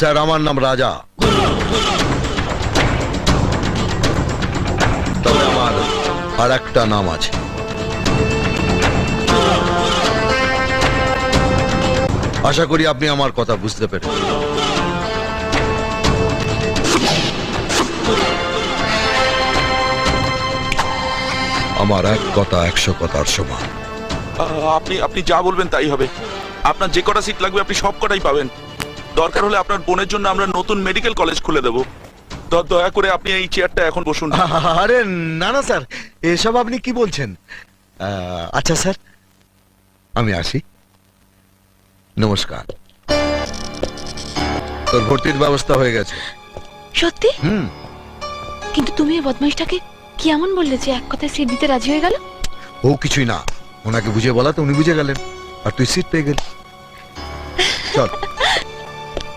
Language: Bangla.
স্যার আমার নাম রাজা, তবে আমার আর একটা নাম আছে। আশা করি আপনি আমার কথা বুঝতে পেরেছেন। আমার এক কথা 100 কথার সমান। আপনি আপনি যা বলবেন তাই হবে। আপনার যে কটা সিট লাগবে আপনি সব কটাই পাবেন। দরকার হলে আপনার বোনের জন্য আমরা নতুন মেডিকেল কলেজ খুলে দেব। দয়া করে আপনি এই চেয়ারটা এখন বসুন। আরে না না স্যার, এসব আপনি কি বলছেন? আচ্ছা স্যার, আমি আসি। নমস্কার। তোর ভর্তির ব্যবস্থা হয়ে গেছে। সত্যি? কিন্তু তুমি এই বদমাইশটাকে কি এমন বললে যে এক কথায় সিট দিতে রাজি হয়ে গেল? ও কিছুই না, ওনাকে বুঝিয়ে বলাতে উনি বুঝে গেলেন, আর তুই সিট পেয়ে গেলি। চল।